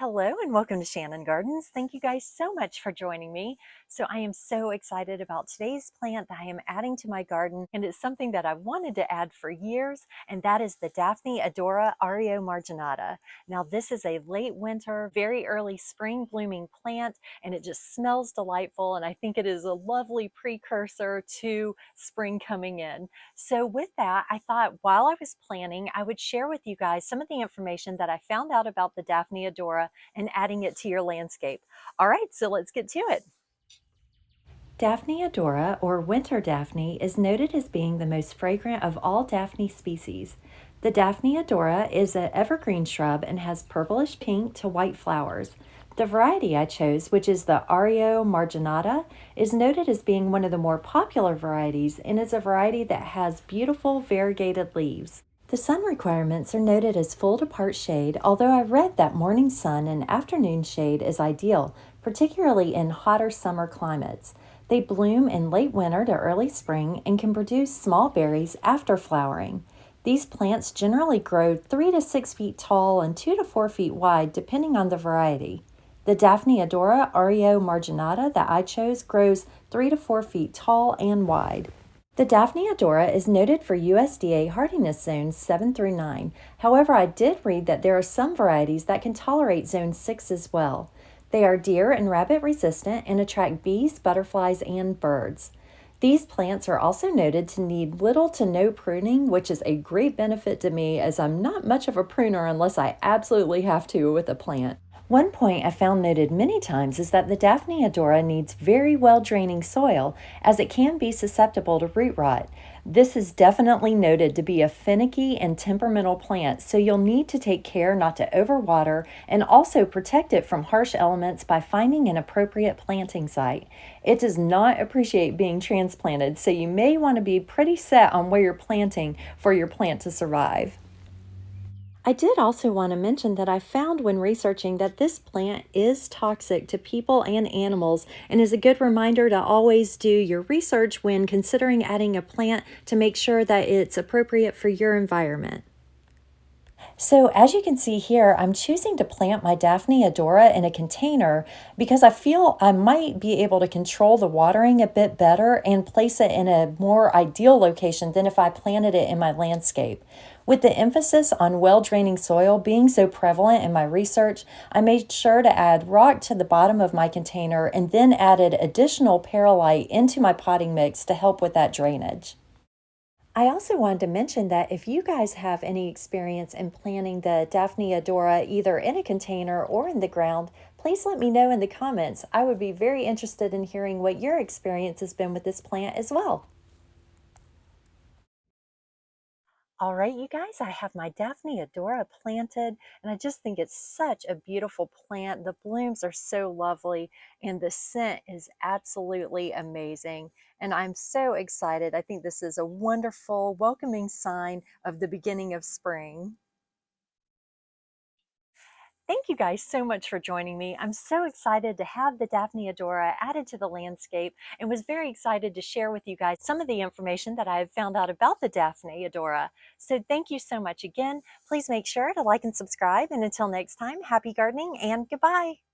Hello and welcome to Shannon Gardens. Thank you guys so much for joining me. So I am so excited about today's plant that I am adding to my garden, and it's something that I've wanted to add for years, and that is the Daphne Odora Aureo-Marginata. Now this is a late winter, very early spring blooming plant, and it just smells delightful, and I think it is a lovely precursor to spring coming in. So with that, I thought while I was planning, I would share with you guys some of the information that I found out about the Daphne Odora and adding it to your landscape. All right, so let's get to it. Daphne odora, or winter daphne, is noted as being the most fragrant of all daphne species. The Daphne odora is an evergreen shrub and has purplish pink to white flowers. The variety I chose, which is the Aureo-Marginata, is noted as being one of the more popular varieties and is a variety that has beautiful variegated leaves. The sun requirements are noted as full to part shade, although I read that morning sun and afternoon shade is ideal, particularly in hotter summer climates. They bloom in late winter to early spring and can produce small berries after flowering. These plants generally grow 3 to 6 feet tall and 2 to 4 feet wide, depending on the variety. The Daphne odora Aureo-Marginata that I chose grows 3 to 4 feet tall and wide. The Daphne odora is noted for USDA hardiness zones 7 through 9. However, I did read that there are some varieties that can tolerate zone 6 as well. They are deer and rabbit resistant and attract bees, butterflies, and birds. These plants are also noted to need little to no pruning, which is a great benefit to me as I'm not much of a pruner unless I absolutely have to with a plant. One point I found noted many times is that the Daphne odora needs very well draining soil as it can be susceptible to root rot. This is definitely noted to be a finicky and temperamental plant, so you'll need to take care not to overwater and also protect it from harsh elements by finding an appropriate planting site. It does not appreciate being transplanted, so you may want to be pretty set on where you're planting for your plant to survive. I did also want to mention that I found when researching that this plant is toxic to people and animals and is a good reminder to always do your research when considering adding a plant to make sure that it's appropriate for your environment. So as you can see here, I'm choosing to plant my Daphne odora in a container because I feel I might be able to control the watering a bit better and place it in a more ideal location than if I planted it in my landscape. With the emphasis on well-draining soil being so prevalent in my research, I made sure to add rock to the bottom of my container and then added additional perlite into my potting mix to help with that drainage. I also wanted to mention that if you guys have any experience in planting the Daphne odora either in a container or in the ground, please let me know in the comments. I would be very interested in hearing what your experience has been with this plant as well. All right, you guys, I have my Daphne odora planted, and I just think it's such a beautiful plant. The blooms are so lovely, and the scent is absolutely amazing. And I'm so excited. I think this is a wonderful, welcoming sign of the beginning of spring. Thank you guys so much for joining me. I'm so excited to have the Daphne odora added to the landscape and was very excited to share with you guys some of the information that I have found out about the Daphne odora. So thank you so much again. Please make sure to like and subscribe. And until next time, happy gardening and goodbye.